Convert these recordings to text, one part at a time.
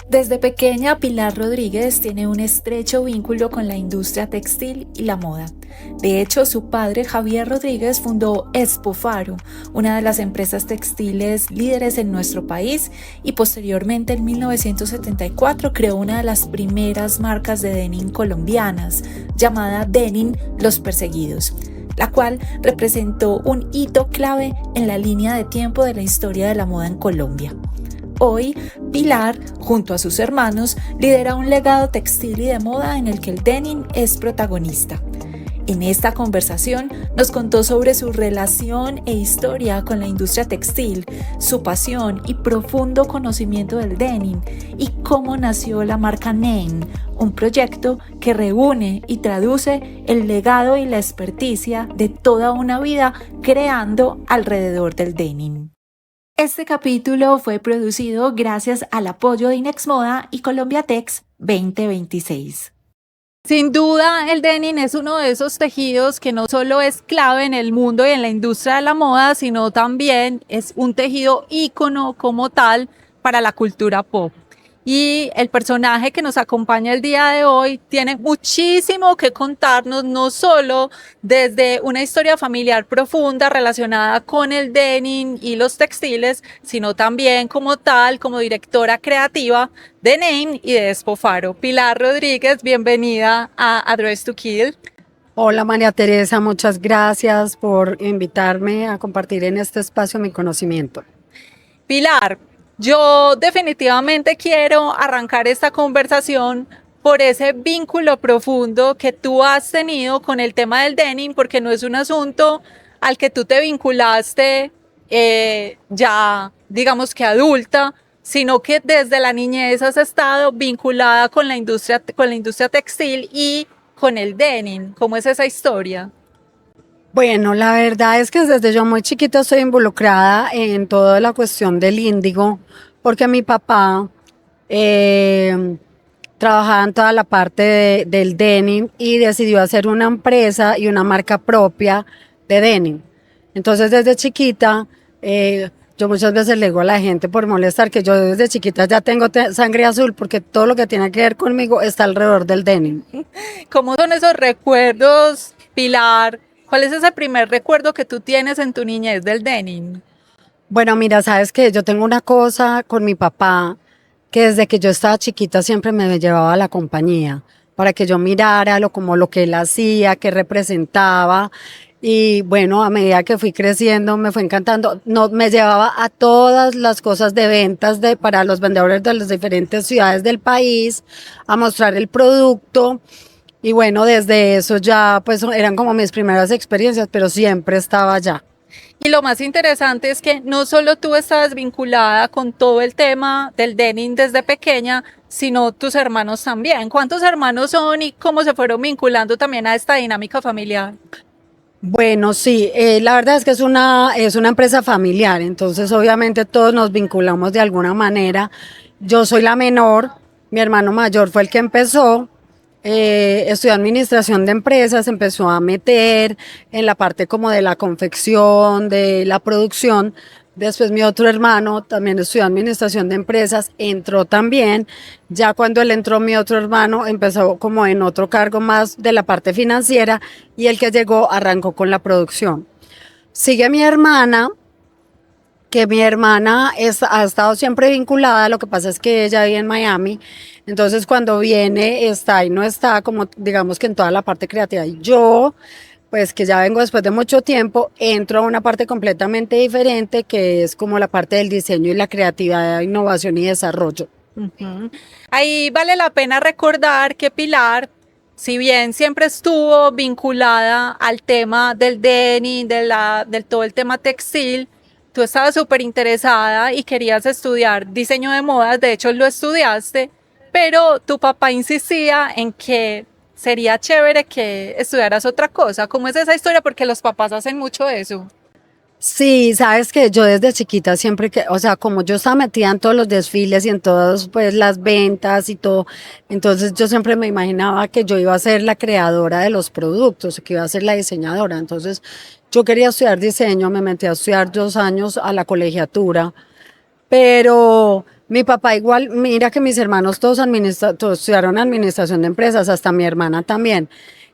Desde pequeña, Pilar Rodríguez tiene un estrecho vínculo con la industria textil y la moda. De hecho, su padre, Javier Rodríguez, fundó Espofaro, una de las empresas textiles líderes en nuestro país, y posteriormente, en 1974, creó una de las primeras marcas de denim colombianas, llamada Denim Los Perseguidos, la cual representó un hito clave en la línea de tiempo de la historia de la moda en Colombia. Hoy, Pilar, junto a sus hermanos, lidera un legado textil y de moda en el que el denim es protagonista. En esta conversación nos contó sobre su relación e historia con la industria textil, su pasión y profundo conocimiento del denim y cómo nació la marca Name, un proyecto que reúne y traduce el legado y la experticia de toda una vida creando alrededor del denim. Este capítulo fue producido gracias al apoyo de Inexmoda y Colombiatex 2026. Sin duda, el denim es uno de esos tejidos que no solo es clave en el mundo y en la industria de la moda, sino también es un tejido ícono como tal para la cultura pop. Y el personaje que nos acompaña el día de hoy tiene muchísimo que contarnos, no solo desde una historia familiar profunda relacionada con el denim y los textiles, sino también como tal, como directora creativa de Name y de Espofaro. Pilar Rodríguez, bienvenida a Address to Kill. Hola María Teresa, muchas gracias por invitarme a compartir en este espacio mi conocimiento. Pilar, yo definitivamente quiero arrancar esta conversación por ese vínculo profundo que tú has tenido con el tema del denim, porque no es un asunto al que tú te vinculaste ya, digamos que adulta, sino que desde la niñez has estado vinculada con la industria textil y con el denim. ¿Cómo es esa historia? Bueno, la verdad es que desde yo muy chiquita estoy involucrada en toda la cuestión del índigo, porque mi papá trabajaba en toda la parte del denim y decidió hacer una empresa y una marca propia de denim. Entonces desde chiquita, yo muchas veces le digo a la gente por molestar que yo desde chiquita ya tengo sangre azul porque todo lo que tiene que ver conmigo está alrededor del denim. ¿Cómo son esos recuerdos, Pilar? ¿Cuál es ese primer recuerdo que tú tienes en tu niñez del denim? Bueno, mira, sabes que yo tengo una cosa con mi papá, que desde que yo estaba chiquita siempre me llevaba a la compañía, para que yo mirara como lo que él hacía, qué representaba. Y bueno, a medida que fui creciendo, me fue encantando. No, me llevaba a todas las cosas de ventas para los vendedores de las diferentes ciudades del país, a mostrar el producto. Y bueno, desde eso ya pues eran como mis primeras experiencias, pero siempre estaba allá. Y lo más interesante es que no solo tú estás vinculada con todo el tema del denim desde pequeña, sino tus hermanos también. ¿Cuántos hermanos son y cómo se fueron vinculando también a esta dinámica familiar? Bueno, sí, la verdad es que es una empresa familiar, entonces obviamente todos nos vinculamos de alguna manera. Yo soy la menor, mi hermano mayor fue el que empezó. Estudió administración de empresas, empezó a meter en la parte como de la confección, de la producción. Después mi otro hermano también estudió administración de empresas, entró también. Ya cuando él entró, mi otro hermano empezó como en otro cargo más de la parte financiera y el que llegó arrancó con la producción. Sigue mi hermana, que mi hermana ha estado siempre vinculada, lo que pasa es que ella vive en Miami, entonces cuando viene está y no está, como digamos que en toda la parte creativa. Y yo, pues que ya vengo después de mucho tiempo, entro a una parte completamente diferente, que es como la parte del diseño y la creatividad, innovación y desarrollo. Uh-huh. Ahí vale la pena recordar que Pilar, si bien siempre estuvo vinculada al tema del denim, del todo el tema textil, tú estabas súper interesada y querías estudiar diseño de modas, de hecho lo estudiaste, pero tu papá insistía en que sería chévere que estudiaras otra cosa. ¿Cómo es esa historia? Porque los papás hacen mucho eso. Sí, sabes que yo desde chiquita siempre que, o sea, como yo estaba metida en todos los desfiles y en todas pues las ventas y todo, entonces yo siempre me imaginaba que yo iba a ser la creadora de los productos, que iba a ser la diseñadora. Entonces yo quería estudiar diseño, me metí a estudiar 2 años a la colegiatura, pero Mi papá igual, mira que mis hermanos todos estudiaron administración de empresas, hasta mi hermana también.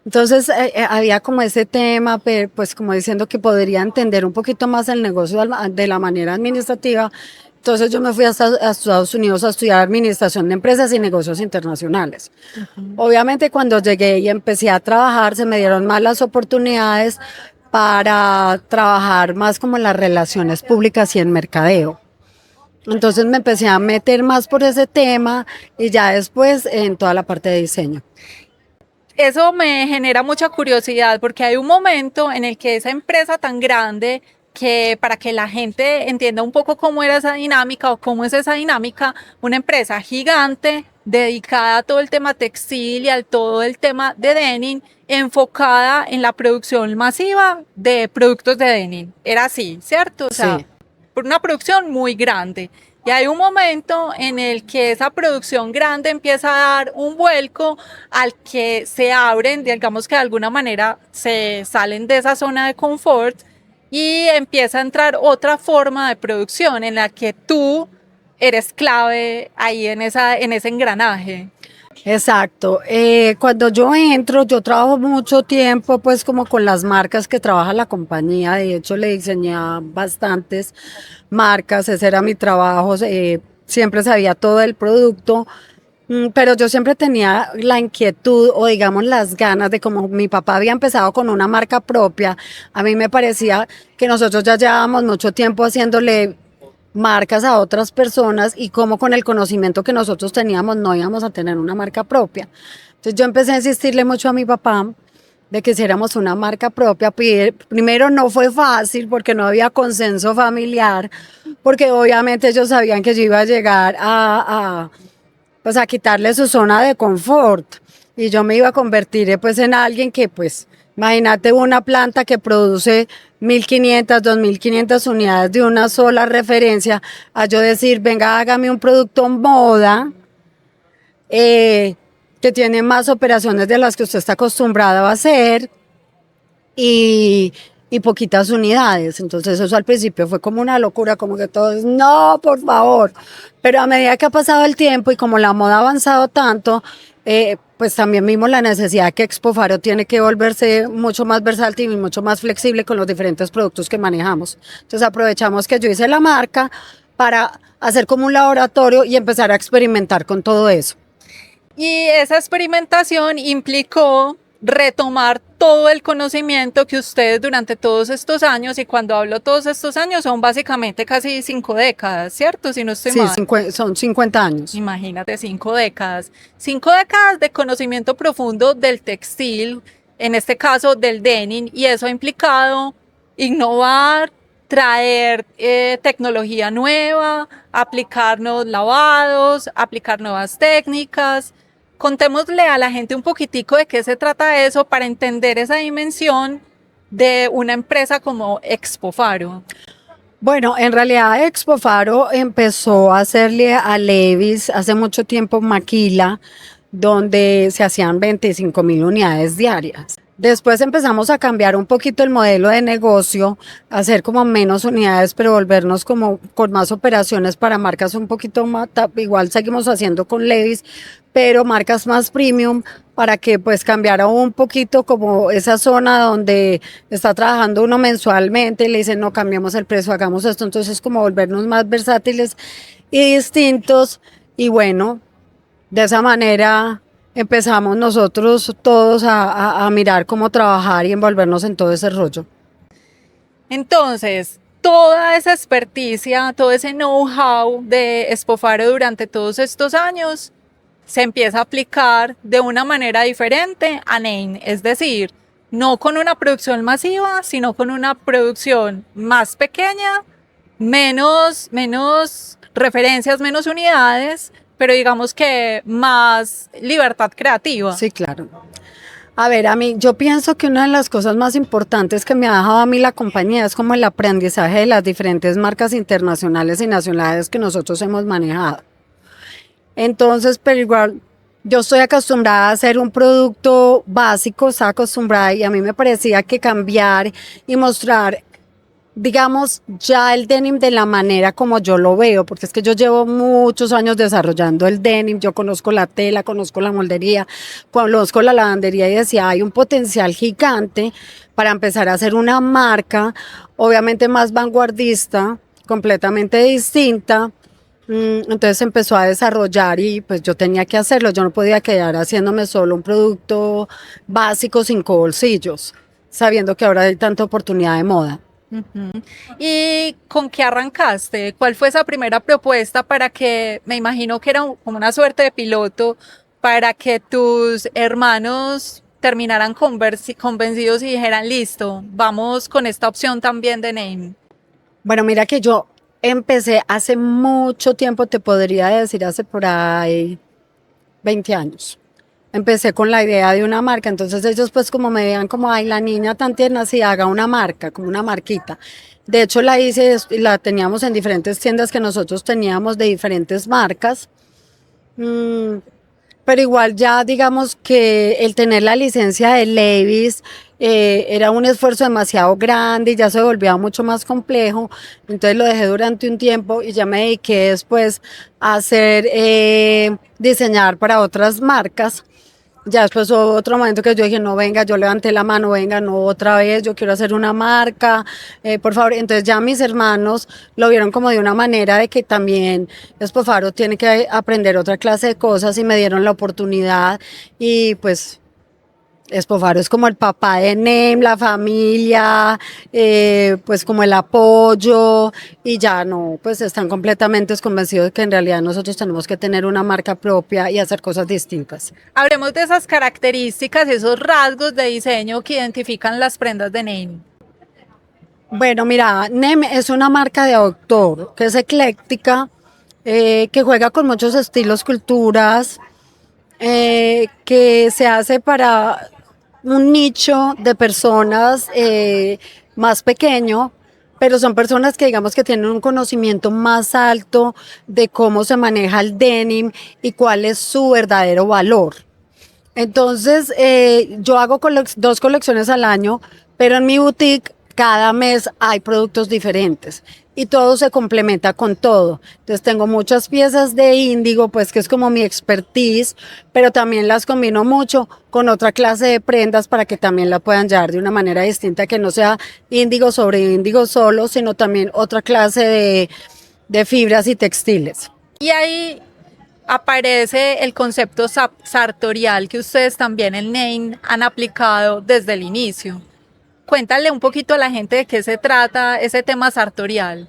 Entonces había como ese tema, pues como diciendo que podría entender un poquito más el negocio de la manera administrativa. Entonces yo me fui a Estados Unidos a estudiar administración de empresas y negocios internacionales. Obviamente cuando llegué y empecé a trabajar se me dieron más las oportunidades para trabajar más como en las relaciones públicas y en mercadeo. Entonces me empecé a meter más por ese tema y ya después en toda la parte de diseño. Eso me genera mucha curiosidad porque hay un momento en el que esa empresa tan grande, que para que la gente entienda un poco cómo era esa dinámica o cómo es esa dinámica, una empresa gigante dedicada a todo el tema textil y a todo el tema de denim, enfocada en la producción masiva de productos de denim. Era así, ¿cierto? O sea, Sí. por una producción muy grande. Y hay un momento en el que esa producción grande empieza a dar un vuelco al que se abren, digamos que de alguna manera se salen de esa zona de confort y empieza a entrar otra forma de producción en la que tú eres clave ahí en ese engranaje. Exacto. Cuando yo entro, yo trabajo mucho tiempo pues como con las marcas que trabaja la compañía. De hecho, le diseñé a bastantes marcas, ese era mi trabajo. Siempre sabía todo el producto, pero yo siempre tenía la inquietud o digamos las ganas de como mi papá había empezado con una marca propia, a mí me parecía que nosotros ya llevábamos mucho tiempo haciéndole marcas a otras personas y como con el conocimiento que nosotros teníamos no íbamos a tener una marca propia. Entonces yo empecé a insistirle mucho a mi papá de que hiciéramos una marca propia. Primero no fue fácil porque no había consenso familiar, porque obviamente ellos sabían que yo iba a llegar pues a quitarle su zona de confort y yo me iba a convertir pues en alguien que pues imagínate una planta que produce 1.500, 2.500 unidades de una sola referencia, a yo decir, venga, hágame un producto moda que tiene más operaciones de las que usted está acostumbrado a hacer y poquitas unidades. Entonces eso al principio fue como una locura, como que todos, no, por favor. Pero a medida que ha pasado el tiempo y como la moda ha avanzado tanto, pues también vimos la necesidad que Expofaro tiene que volverse mucho más versátil y mucho más flexible con los diferentes productos que manejamos. Entonces aprovechamos que yo hice la marca para hacer como un laboratorio y empezar a experimentar con todo eso. Y esa experimentación implicó retomar todo el conocimiento que ustedes durante todos estos años, y cuando hablo todos estos años son básicamente casi 5 décadas, ¿cierto? Si no estoy Sí, mal. son 50 años. Imagínate, 5 décadas. 5 décadas de conocimiento profundo del textil, en este caso del denim, y eso ha implicado innovar, traer tecnología nueva, aplicar nuevos lavados, aplicar nuevas técnicas. Contémosle a la gente un poquitico de qué se trata eso para entender esa dimensión de una empresa como Expofaro. Bueno, en realidad Expofaro empezó a hacerle a Levi's hace mucho tiempo maquila, donde se hacían 25.000 unidades diarias. Después empezamos a cambiar un poquito el modelo de negocio, hacer como menos unidades, pero volvernos como con más operaciones para marcas un poquito más, igual seguimos haciendo con Levi's, pero marcas más premium para que pues cambiara un poquito como esa zona donde está trabajando uno mensualmente y le dicen no, cambiamos el precio, hagamos esto, entonces como volvernos más versátiles y distintos y bueno, de esa manera empezamos nosotros todos a mirar cómo trabajar y envolvernos en todo ese rollo. Entonces, toda esa experticia, todo ese know-how de Expofaro durante todos estos años se empieza a aplicar de una manera diferente a Nain, es decir, no con una producción masiva, sino con una producción más pequeña, menos referencias, menos unidades, pero digamos que más libertad creativa. Sí, claro. A ver, yo pienso que una de las cosas más importantes que me ha dejado a mí la compañía es como el aprendizaje de las diferentes marcas internacionales y nacionales que nosotros hemos manejado. Entonces, pero igual, yo estoy acostumbrada a hacer un producto básico, estaba acostumbrada y a mí me parecía que cambiar y mostrar digamos, ya el denim de la manera como yo lo veo, porque es que yo llevo muchos años desarrollando el denim, yo conozco la tela, conozco la moldería, conozco la lavandería y decía, hay un potencial gigante para empezar a hacer una marca, obviamente más vanguardista, completamente distinta. Entonces empezó a desarrollar y pues yo tenía que hacerlo, yo no podía quedar haciéndome solo un producto básico 5 bolsillos, sabiendo que ahora hay tanta oportunidad de moda. Ujú. ¿Y con qué arrancaste? ¿Cuál fue esa primera propuesta para que, me imagino que era como una suerte de piloto, para que tus hermanos terminaran convencidos y dijeran, listo, vamos con esta opción también de name? Bueno, mira que yo empecé hace mucho tiempo, te podría decir hace por ahí 20 años. Empecé con la idea de una marca, entonces ellos pues como me veían como, ay, la niña tan tierna, sí, haga una marca, como una marquita. De hecho la hice, la teníamos en diferentes tiendas que nosotros teníamos de diferentes marcas. Pero igual ya digamos que el tener la licencia de Levi's era un esfuerzo demasiado grande y ya se volvía mucho más complejo. Entonces lo dejé durante un tiempo y ya me dediqué después a hacer, diseñar para otras marcas. Ya después hubo otro momento que yo dije, no, venga, yo levanté la mano, venga, no, otra vez, yo quiero hacer una marca, por favor. Entonces ya mis hermanos lo vieron como de una manera de que también Espofaro tiene que aprender otra clase de cosas y me dieron la oportunidad y pues Espofaro es como el papá de NEM, la familia, pues como el apoyo y ya no, pues están completamente convencidos de que en realidad nosotros tenemos que tener una marca propia y hacer cosas distintas. Hablemos de esas características, esos rasgos de diseño que identifican las prendas de name. Bueno, mira, NEM es una marca de autor que es ecléctica, que juega con muchos estilos, culturas, que se hace para un nicho de personas más pequeño, pero son personas que digamos que tienen un conocimiento más alto de cómo se maneja el denim y cuál es su verdadero valor. Entonces, yo hago 2 colecciones al año, pero en mi boutique cada mes hay productos diferentes y todo se complementa con todo. Entonces, tengo muchas piezas de índigo, pues que es como mi expertise, pero también las combino mucho con otra clase de prendas para que también la puedan llevar de una manera distinta, que no sea índigo sobre índigo solo, sino también otra clase de fibras y textiles. Y ahí aparece el concepto sartorial que ustedes también en NAME han aplicado desde el inicio. Cuéntale un poquito a la gente de qué se trata ese tema sartorial.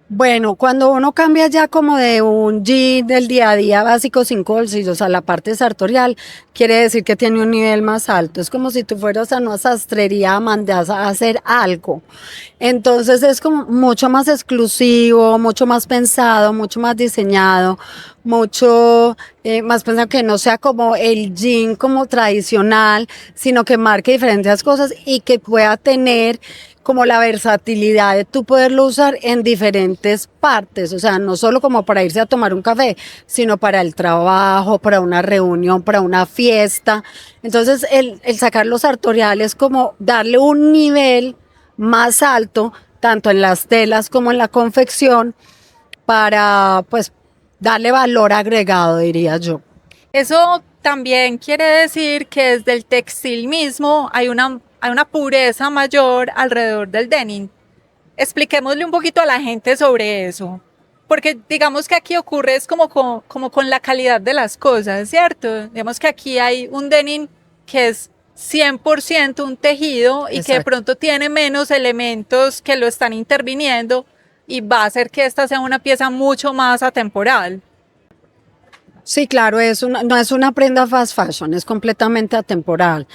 Bueno, cuando uno cambia ya como de un jean del día a día básico 5 bolsillos a la parte sartorial, quiere decir que tiene un nivel más alto. Es como si tú fueras a una sastrería a mandar a hacer algo. Entonces es como mucho más exclusivo, mucho más pensado, mucho más diseñado, mucho más pensado, que no sea como el jean como tradicional, sino que marque diferentes cosas y que pueda tener como la versatilidad de tú poderlo usar en diferentes partes, o sea, no solo como para irse a tomar un café, sino para el trabajo, para una reunión, para una fiesta. Entonces, el sacar los sartoriales es como darle un nivel más alto, tanto en las telas como en la confección, para pues darle valor agregado, diría yo. Eso también quiere decir que desde el textil mismo hay una pureza mayor alrededor del denim. Expliquémosle un poquito a la gente sobre eso, porque digamos que aquí ocurre es como con la calidad de las cosas, ¿cierto? Digamos que aquí hay un denim que es 100% un tejido y Exacto. que de pronto tiene menos elementos que lo están interviniendo y va a hacer que esta sea una pieza mucho más atemporal. Sí, claro, no es una prenda fast fashion, es completamente atemporal.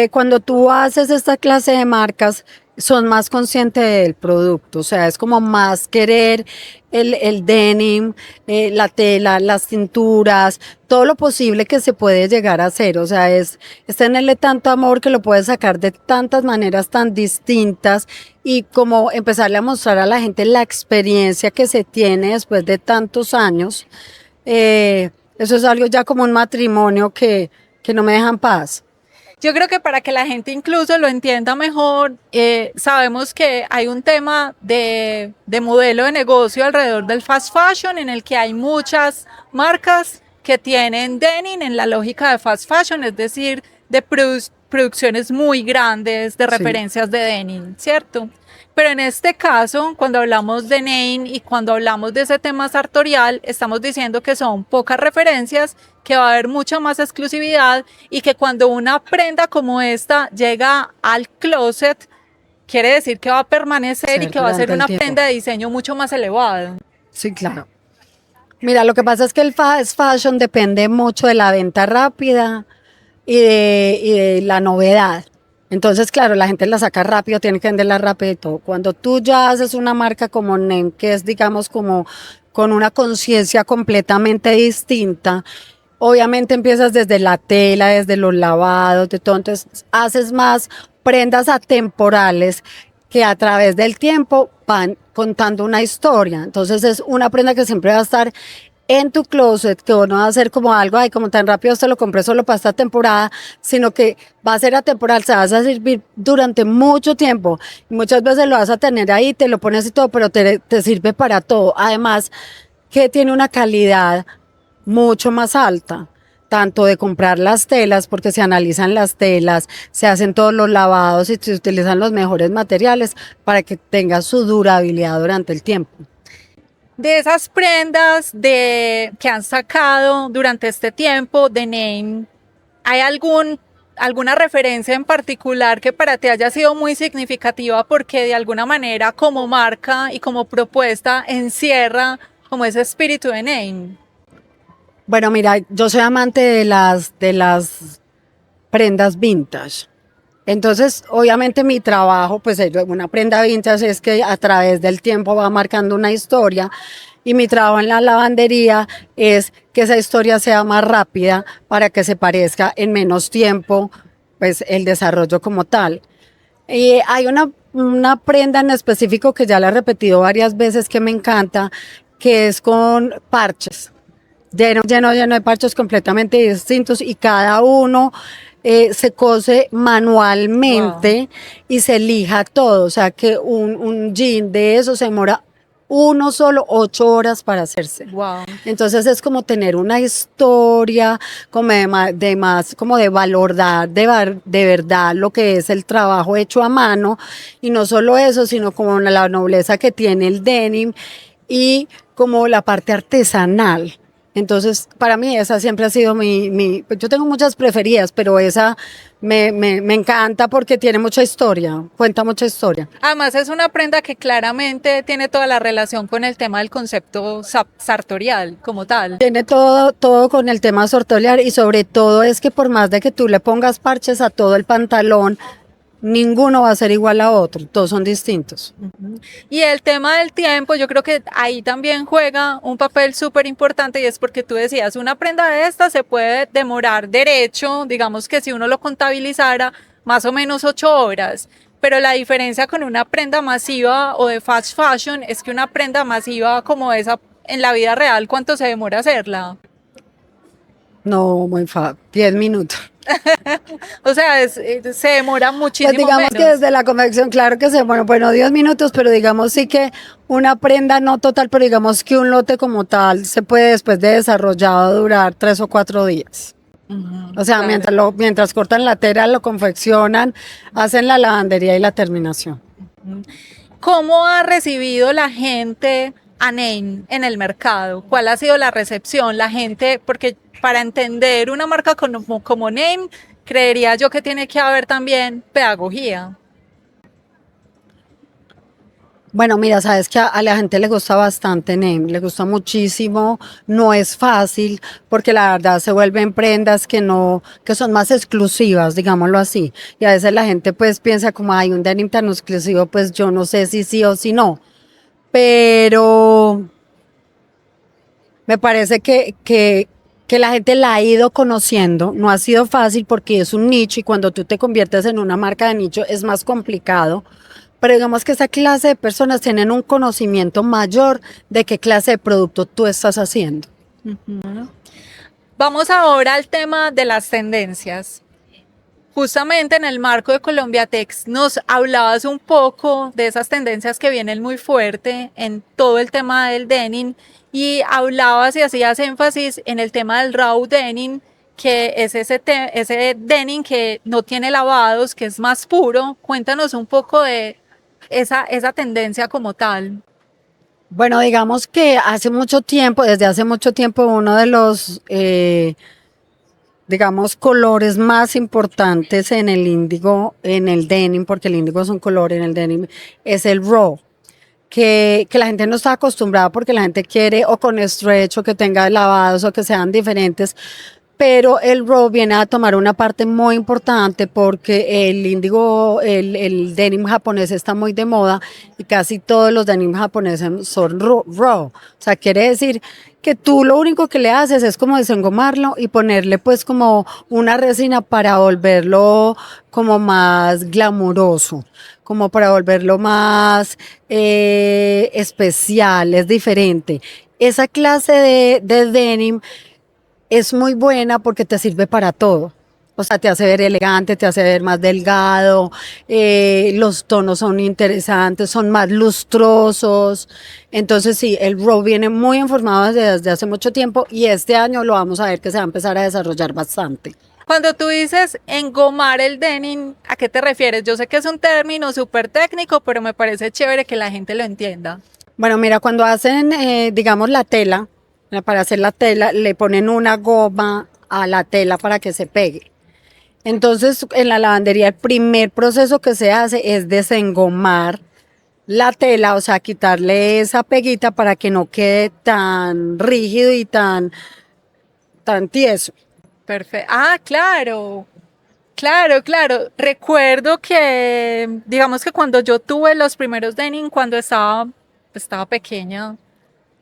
Cuando tú haces esta clase de marcas, son más conscientes del producto, o sea, es como más querer el denim, la tela, las cinturas, todo lo posible que se puede llegar a hacer, o sea, es tenerle tanto amor que lo puedes sacar de tantas maneras tan distintas y como empezarle a mostrar a la gente la experiencia que se tiene después de tantos años. Eso es algo ya como un matrimonio que no me deja en paz. Yo creo que para que la gente incluso lo entienda mejor, sabemos que hay un tema de modelo de negocio alrededor del fast fashion en el que hay muchas marcas que tienen denim en la lógica de fast fashion, es decir, de producciones muy grandes de referencias de denim, ¿cierto? Pero en este caso, cuando hablamos de Name y cuando hablamos de ese tema sartorial, estamos diciendo que son pocas referencias, que va a haber mucha más exclusividad y que cuando una prenda como esta llega al closet, quiere decir que va a permanecer y que va a ser una prenda de diseño mucho más elevado. Sí, claro. Mira, lo que pasa es que el fast fashion depende mucho de la venta rápida y de la novedad. Entonces, claro, la gente la saca rápido, tiene que venderla rápido y todo. Cuando tú ya haces una marca como NEM, que es, digamos, como con una conciencia completamente distinta, obviamente empiezas desde la tela, desde los lavados, de todo. Entonces, haces más prendas atemporales que a través del tiempo van contando una historia. Entonces, es una prenda que siempre va a estar en tu closet, que no va a ser como algo, ay, como tan rápido te lo compré solo para esta temporada, sino que va a ser atemporal, se vas a servir durante mucho tiempo. Y muchas veces lo vas a tener ahí, te lo pones y todo, pero te sirve para todo. Además, que tiene una calidad mucho más alta, tanto de comprar las telas, porque se analizan las telas, se hacen todos los lavados y se utilizan los mejores materiales para que tenga su durabilidad durante el tiempo. De esas prendas que han sacado durante este tiempo de Name, ¿hay alguna referencia en particular que para ti haya sido muy significativa porque de alguna manera como marca y como propuesta encierra como ese espíritu de Name? Bueno, mira, yo soy amante de las prendas vintage. Entonces, obviamente mi trabajo, pues una prenda vintage es que a través del tiempo va marcando una historia y mi trabajo en la lavandería es que esa historia sea más rápida para que se parezca en menos tiempo, pues el desarrollo como tal. Y hay una prenda en específico que ya la he repetido varias veces que me encanta, que es con parches. Lleno de parches completamente distintos y cada uno se cose manualmente. Wow. Y se lija todo, o sea que un jean de eso se demora uno solo 8 horas para hacerse. Wow. Entonces es como tener una historia como como de valorar de verdad lo que es el trabajo hecho a mano y no solo eso, sino como la nobleza que tiene el denim y como la parte artesanal. Entonces, para mí esa siempre ha sido pues yo tengo muchas preferidas, pero esa me encanta porque tiene mucha historia, cuenta mucha historia. Además es una prenda que claramente tiene toda la relación con el tema del concepto sartorial como tal. Tiene todo con el tema sartorial y sobre todo es que por más de que tú le pongas parches a todo el pantalón, ninguno va a ser igual a otro, todos son distintos. Y el tema del tiempo, yo creo que ahí también juega un papel súper importante y es porque tú decías, una prenda de esta se puede demorar derecho, digamos que si uno lo contabilizara, más o menos 8 horas. Pero la diferencia con una prenda masiva o de fast fashion es que una prenda masiva como esa en la vida real, ¿cuánto se demora hacerla? No, muy fácil, 10 minutos. O sea, se demora muchísimo pues digamos menos. Que desde la confección, claro que bueno, 10 minutos, pero digamos sí que una prenda no total, pero digamos que un lote como tal se puede después de desarrollado durar 3 o 4 días. O sea, claro. mientras cortan la tela, lo confeccionan, hacen la lavandería y la terminación. ¿Cómo ha recibido la gente a Name en el mercado? ¿Cuál ha sido la recepción? La gente, porque para entender una marca como Name, creería yo que tiene que haber también pedagogía. Bueno, mira, sabes que a la gente le gusta bastante Name, le gusta muchísimo, no es fácil, porque la verdad se vuelven prendas que son más exclusivas, digámoslo así, y a veces la gente pues piensa como, hay un denim tan exclusivo, pues yo no sé si sí o si no, pero me parece que la gente la ha ido conociendo, no ha sido fácil porque es un nicho y cuando tú te conviertes en una marca de nicho es más complicado, pero digamos que esa clase de personas tienen un conocimiento mayor de qué clase de producto tú estás haciendo. Vamos ahora al tema de las tendencias. Justamente en el marco de Colombiatex nos hablabas un poco de esas tendencias que vienen muy fuerte en todo el tema del denim y hablabas y hacías énfasis en el tema del raw denim, que es ese denim que no tiene lavados, que es más puro. Cuéntanos un poco de esa tendencia como tal. Bueno, digamos que hace mucho tiempo, desde hace mucho tiempo, uno de los, digamos, colores más importantes en el índigo, en el denim, porque el índigo es un color en el denim, es el raw. Que la gente no está acostumbrada porque la gente quiere o con stretch o que tenga lavados o que sean diferentes, pero el raw viene a tomar una parte muy importante porque el índigo, el denim japonés está muy de moda y casi todos los denim japoneses son raw. O sea, quiere decir que tú lo único que le haces es como desengomarlo y ponerle pues como una resina para volverlo como más glamuroso, como para volverlo más especial, es diferente. Esa clase de denim es muy buena porque te sirve para todo. O sea, te hace ver elegante, te hace ver más delgado, los tonos son interesantes, son más lustrosos. Entonces sí, el raw viene muy informado desde hace mucho tiempo y este año lo vamos a ver que se va a empezar a desarrollar bastante. Cuando tú dices engomar el denim, ¿a qué te refieres? Yo sé que es un término súper técnico, pero me parece chévere que la gente lo entienda. Bueno, mira, cuando hacen, digamos, la tela, para hacer la tela, le ponen una goma a la tela para que se pegue. Entonces, en la lavandería, el primer proceso que se hace es desengomar la tela, o sea, quitarle esa peguita para que no quede tan rígido y tan tieso. Perfecto. Ah, claro. Claro, claro. Recuerdo que, digamos que cuando yo tuve los primeros denim, cuando estaba pequeña,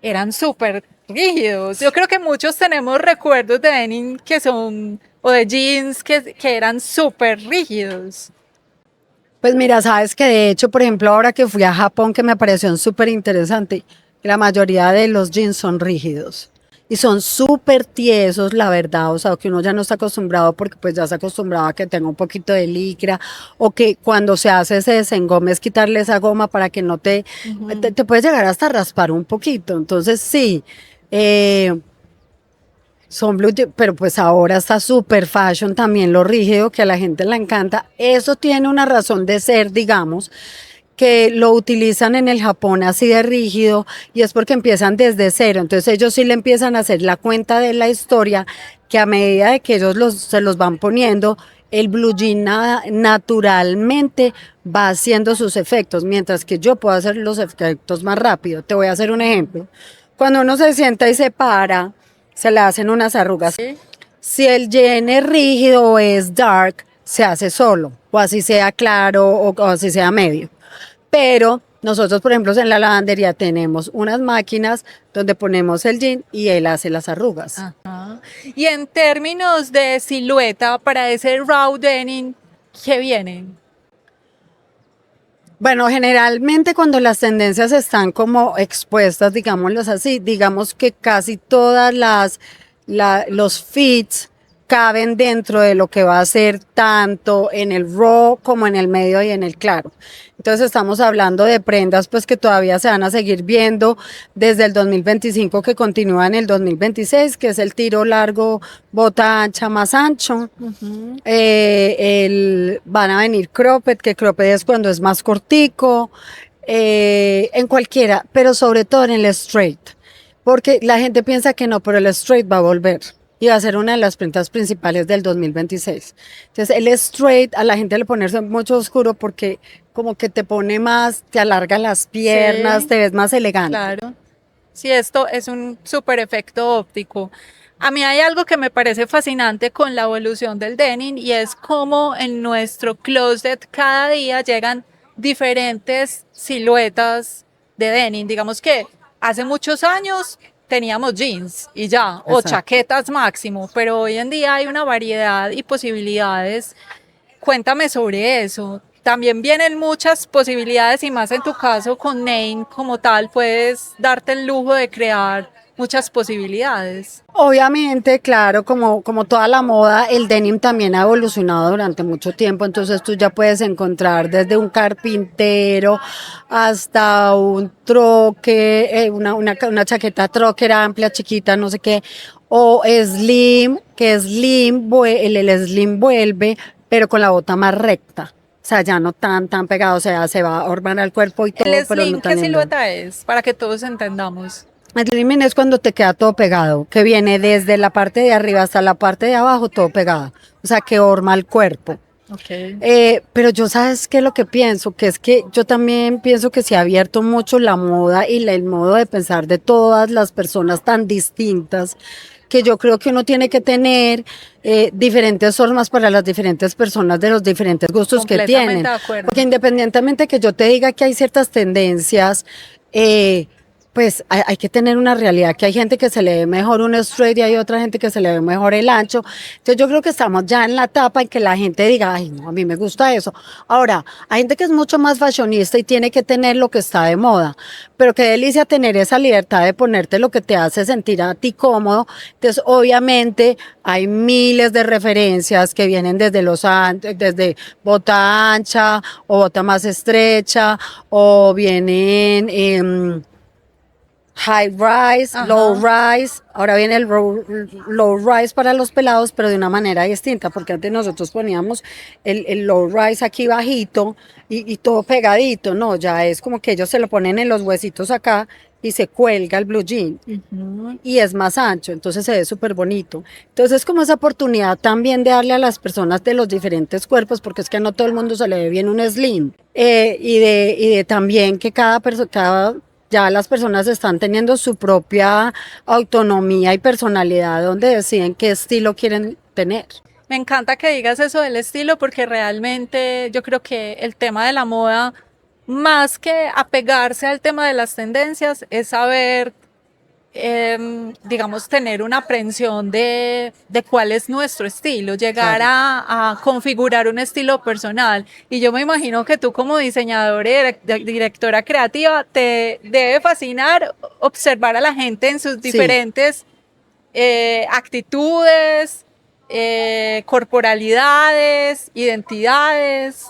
eran súper rígidos. Yo creo que muchos tenemos recuerdos de denim que son, o de jeans que eran súper rígidos. Pues mira, sabes que de hecho, por ejemplo, ahora que fui a Japón, que me pareció súper interesante, la mayoría de los jeans son rígidos y son súper tiesos, la verdad, o sea, que uno ya no está acostumbrado porque pues ya se acostumbrado a que tenga un poquito de licra o que cuando se hace ese desengome es quitarle esa goma para que no te puedes llegar hasta raspar un poquito. Entonces sí, son blue, pero pues ahora está super fashion también lo rígido, que a la gente le encanta. Eso tiene una razón de ser, digamos, que lo utilizan en el Japón así de rígido y es porque empiezan desde cero. Entonces ellos sí le empiezan a hacer la cuenta de la historia, que a medida de que ellos se los van poniendo, el blue jean naturalmente va haciendo sus efectos, mientras que yo puedo hacer los efectos más rápido. Te voy a hacer un ejemplo. Cuando uno se sienta y se para, se le hacen unas arrugas. ¿Sí? Si el jean es rígido o es dark, se hace solo, o así sea claro o así sea medio. Pero nosotros, por ejemplo, en la lavandería tenemos unas máquinas donde ponemos el jean y él hace las arrugas. Ajá. Y en términos de silueta, para ese raw denim, ¿qué vienen? Bueno, generalmente cuando las tendencias están como expuestas, digámoslos así, digamos que casi todas los fits caben dentro de lo que va a ser tanto en el raw como en el medio y en el claro. Entonces estamos hablando de prendas pues que todavía se van a seguir viendo desde el 2025 que continúa en el 2026, que es el tiro largo, bota ancha más ancho. Van a venir cropped, que cropped es cuando es más cortico, en cualquiera, pero sobre todo en el straight, porque la gente piensa que no, pero el straight va a volver. Y va a ser una de las prendas principales del 2026. Entonces, el straight a la gente le ponerse mucho oscuro porque como que te pone más, te alarga las piernas, Sí, te ves más elegante. claro. Sí, esto es un súper efecto óptico. A mí hay algo que me parece fascinante con la evolución del denim y es cómo en nuestro closet cada día llegan diferentes siluetas de denim. Digamos que hace muchos años teníamos jeans y ya, o Exacto. chaquetas máximo, pero hoy en día hay una variedad y posibilidades. Cuéntame sobre eso. También vienen muchas posibilidades y más en tu caso con Name como tal, puedes darte el lujo de crear muchas posibilidades. Obviamente, claro, como toda la moda, el denim también ha evolucionado durante mucho tiempo, entonces tú ya puedes encontrar desde un carpintero hasta un troque, una chaqueta troquer amplia, chiquita, no sé qué, o slim, que slim, el slim vuelve, pero con la bota más recta. O sea, ya no tan pegado, o sea, se va a orbar al cuerpo y todo, El pero slim, no ¿qué tan lindo. silueta es? Para que todos entendamos. El slimming es cuando te queda todo pegado, que viene desde la parte de arriba hasta la parte de abajo, todo pegado. O sea, que horma el cuerpo. Okay. Pero yo, ¿sabes qué es lo que pienso? Que es que yo también pienso que se ha abierto mucho la moda y el modo de pensar de todas las personas tan distintas, que yo creo que uno tiene que tener diferentes formas para las diferentes personas de los diferentes gustos que Completamente tienen. de acuerdo. Porque independientemente que yo te diga que hay ciertas tendencias, pues hay que tener una realidad, que hay gente que se le ve mejor un straight y hay otra gente que se le ve mejor el ancho. Entonces yo creo que estamos ya en la etapa en que la gente diga, ay, no, a mí me gusta eso. Ahora, hay gente que es mucho más fashionista y tiene que tener lo que está de moda, pero qué delicia tener esa libertad de ponerte lo que te hace sentir a ti cómodo. Entonces, obviamente, hay miles de referencias que vienen desde bota ancha o bota más estrecha, o vienen high rise, Ajá. low rise, ahora viene el low rise para los pelados, pero de una manera distinta, porque antes nosotros poníamos el low rise aquí bajito y todo pegadito, no, ya es como que ellos se lo ponen en los huesitos acá y se cuelga el blue jean y es más ancho, entonces se ve súper bonito. Entonces como esa oportunidad también de darle a las personas de los diferentes cuerpos, porque es que no todo el mundo se le ve bien un slim, y de también que cada persona, ya las personas están teniendo su propia autonomía y personalidad donde deciden qué estilo quieren tener. Me encanta que digas eso del estilo porque realmente yo creo que el tema de la moda, más que apegarse al tema de las tendencias, es saber, digamos, tener una aprehensión de cuál es nuestro estilo, llegar a configurar un estilo personal. Y yo me imagino que tú como diseñadora y directora creativa te debe fascinar observar a la gente en sus diferentes actitudes, corporalidades, identidades.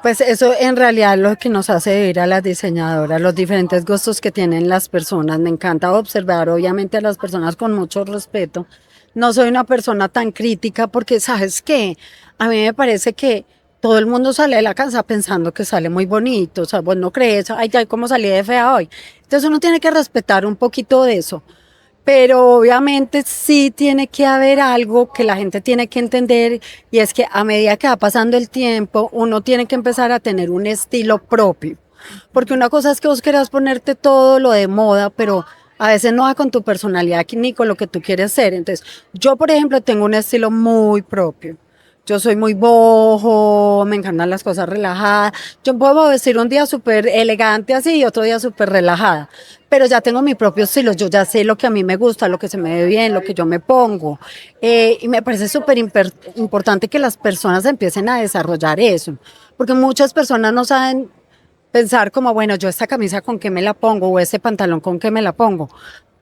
Pues eso en realidad es lo que nos hace ver a las diseñadoras, los diferentes gustos que tienen las personas. Me encanta observar obviamente a las personas con mucho respeto. No soy una persona tan crítica porque, ¿sabes qué? A mí me parece que todo el mundo sale de la casa pensando que sale muy bonito, o sea, vos no crees, ay, ya, ¿cómo salí de fea hoy? Entonces uno tiene que respetar un poquito de eso. Pero obviamente sí tiene que haber algo que la gente tiene que entender, y es que a medida que va pasando el tiempo, uno tiene que empezar a tener un estilo propio. Porque una cosa es que vos quieras ponerte todo lo de moda, pero a veces no va con tu personalidad ni con lo que tú quieres ser. Entonces, yo, por ejemplo, tengo un estilo muy propio. Yo soy muy bojo, me encantan las cosas relajadas. Yo puedo vestir un día súper elegante así y otro día súper relajada. Pero ya tengo mi propio estilo, yo ya sé lo que a mí me gusta, lo que se me ve bien, lo que yo me pongo. Y me parece súper importante que las personas empiecen a desarrollar eso. Porque muchas personas no saben pensar como, bueno, yo esta camisa con qué me la pongo o ese pantalón con qué me la pongo.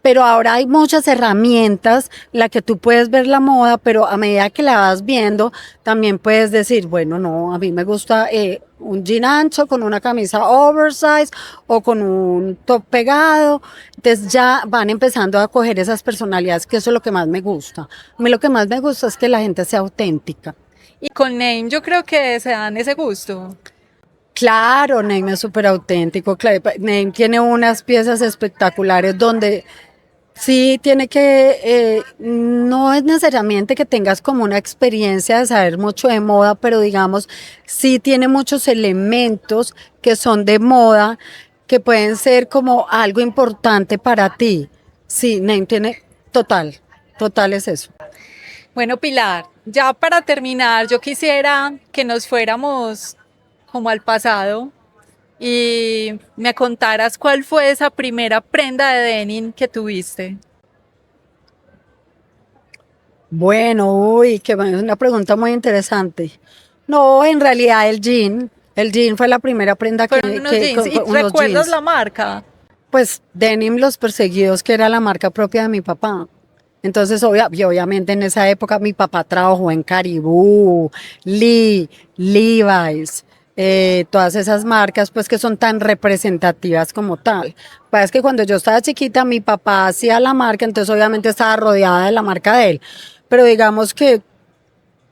Pero ahora hay muchas herramientas en las que tú puedes ver la moda, pero a medida que la vas viendo, también puedes decir, bueno, no, a mí me gusta un jean ancho con una camisa oversize o con un top pegado. Entonces ya van empezando a coger esas personalidades, que eso es lo que más me gusta. A mí lo que más me gusta es que la gente sea auténtica. Y con Name yo creo que se dan ese gusto. Claro, Name es súper auténtico. Name tiene unas piezas espectaculares donde sí tiene que, no es necesariamente que tengas como una experiencia de saber mucho de moda, pero digamos, sí tiene muchos elementos que son de moda, que pueden ser como algo importante para ti. Sí, Name tiene total es eso. Bueno, Pilar, ya para terminar, yo quisiera que nos fuéramos como al pasado y me contaras cuál fue esa primera prenda de denim que tuviste. Bueno, uy, que es una pregunta muy interesante. No, en realidad el jean fue la primera prenda Fueron unos jeans. ¿Y unos recuerdas jeans. la marca? pues Denim Los Perseguidos, que era la marca propia de mi papá. Entonces, y obviamente en esa época mi papá trabajó en Caribou, Lee, Levi's, todas esas marcas pues que son tan representativas como tal. Pues es que cuando yo estaba chiquita mi papá hacía la marca, entonces obviamente estaba rodeada de la marca de él. Pero digamos que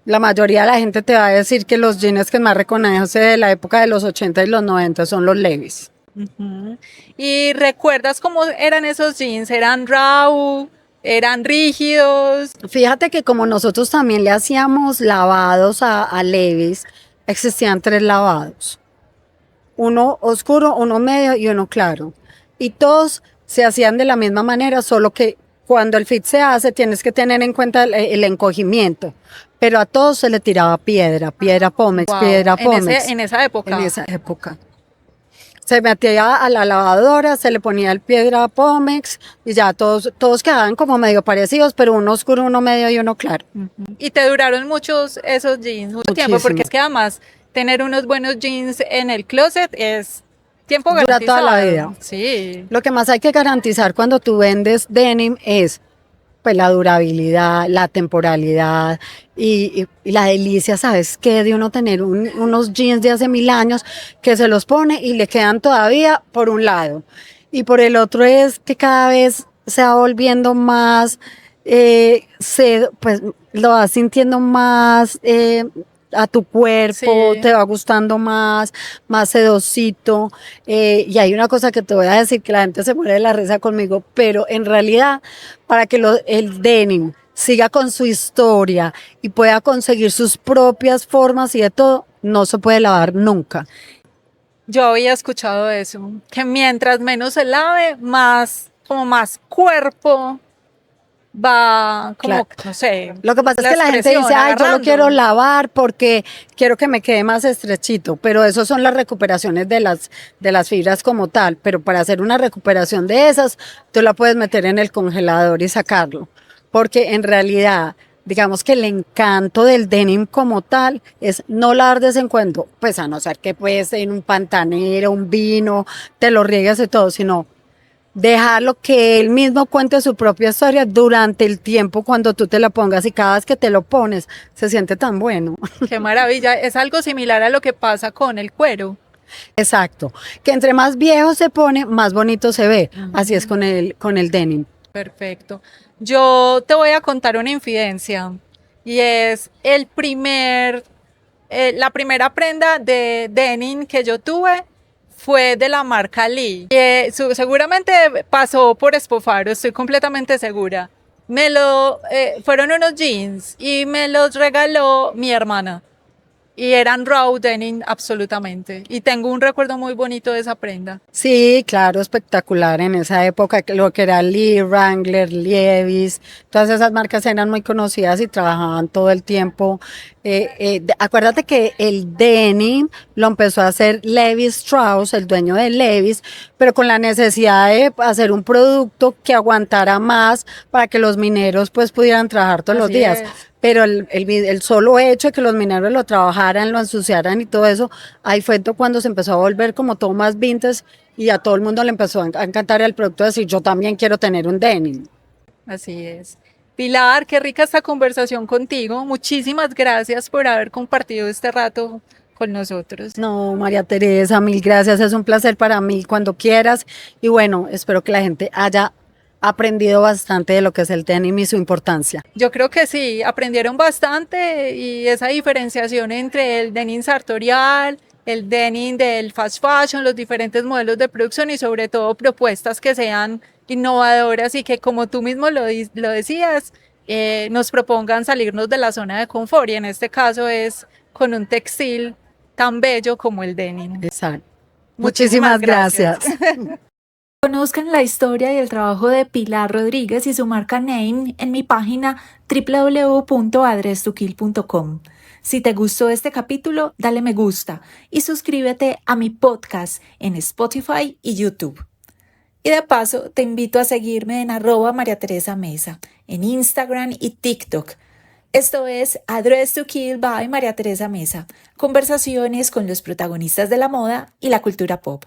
la mayoría de la gente te va a decir que los jeans que más reconoce de la época de los 80 y los 90 son los Levi's. Ujú. ¿Y recuerdas cómo eran esos jeans? ¿Eran raw? ¿Eran rígidos? Fíjate que como nosotros también le hacíamos lavados a Levi's, existían 3 lavados. Uno oscuro, uno medio y uno claro. Y todos se hacían de la misma manera, solo que cuando el fit se hace tienes que tener en cuenta el encogimiento. Pero a todos se le tiraba piedra Pómex, Wow. piedra Pómex. En esa época. En esa época. Se metía a la lavadora, se le ponía el piedra Pómex y ya todos quedaban como medio parecidos, pero uno oscuro, uno medio y uno claro. Ujú. Y te duraron muchos esos jeans, mucho tiempo, porque Muchísimo. es que además tener unos buenos jeans en el closet es tiempo Dura garantizado. toda la vida. Sí. Lo que más hay que garantizar cuando tú vendes denim es pues la durabilidad, la temporalidad y la delicia, ¿sabes qué? De uno tener unos jeans de hace 1000 años que se los pone y le quedan todavía por un lado. Y por el otro es que cada vez se va volviendo más, pues lo vas sintiendo más a tu cuerpo, Sí. te va gustando más sedosito. Y hay una cosa que te voy a decir que la gente se muere de la risa conmigo, pero en realidad para que el denim siga con su historia y pueda conseguir sus propias formas y de todo, no se puede lavar nunca. Yo había escuchado eso, que mientras menos se lave, como más cuerpo va, como, Claro. no sé. Lo que pasa es que la gente expresión, dice, ay, yo lo agarrando. quiero lavar porque quiero que me quede más estrechito, pero eso son las recuperaciones de las fibras como tal, pero para hacer una recuperación de esas, tú la puedes meter en el congelador y sacarlo, porque en realidad, digamos que el encanto del denim como tal es no lavar de vez en cuando, pues a no ser que pues en un pantanero, un vino, te lo riegues y todo, sino dejarlo que él mismo cuente su propia historia durante el tiempo cuando tú te la pongas y cada vez que te lo pones se siente tan bueno. Qué maravilla. Es algo similar a lo que pasa con el cuero. Exacto, que entre más viejo se pone, más bonito se ve. Así es con el denim. Perfecto. Yo te voy a contar una infidencia y es la primera prenda de denim que yo tuve fue de la marca Lee. Y, seguramente pasó por Espofaro, estoy completamente segura. Fueron unos jeans y me los regaló mi hermana. Y eran raw denim absolutamente. Y tengo un recuerdo muy bonito de esa prenda. Sí, claro, espectacular en esa época, lo que era Lee, Wrangler, Levi's, todas esas marcas eran muy conocidas y trabajaban todo el tiempo. Acuérdate que el denim lo empezó a hacer Levi Strauss, el dueño de Levi's, pero con la necesidad de hacer un producto que aguantara más para que los mineros pues pudieran trabajar todos los Así días. es. Pero el solo hecho de que los mineros lo trabajaran, lo ensuciaran y todo eso, ahí fue cuando se empezó a volver como todo más vintage y a todo el mundo le empezó a encantar el producto, decir yo también quiero tener un denim. Así es. Pilar, qué rica esta conversación contigo. Muchísimas gracias por haber compartido este rato con nosotros. No, María Teresa, mil gracias, es un placer para mí cuando quieras y bueno, espero que la gente haya aprendido bastante de lo que es el denim y su importancia. Yo creo que sí, aprendieron bastante y esa diferenciación entre el denim sartorial, el denim del fast fashion, los diferentes modelos de producción y sobre todo propuestas que sean innovadoras y que como tú mismo lo decías, nos propongan salirnos de la zona de confort y en este caso es con un textil tan bello como el denim. Exacto. Muchísimas Muchísimas gracias. Conozcan la historia y el trabajo de Pilar Rodríguez y su marca Name en mi página www.adresstokill.com. Si te gustó este capítulo, dale me gusta y suscríbete a mi podcast en Spotify y YouTube. Y de paso, te invito a seguirme en @MariaTeresaMesa, en Instagram y TikTok. Esto es Address to Kill by María Teresa Mesa, conversaciones con los protagonistas de la moda y la cultura pop.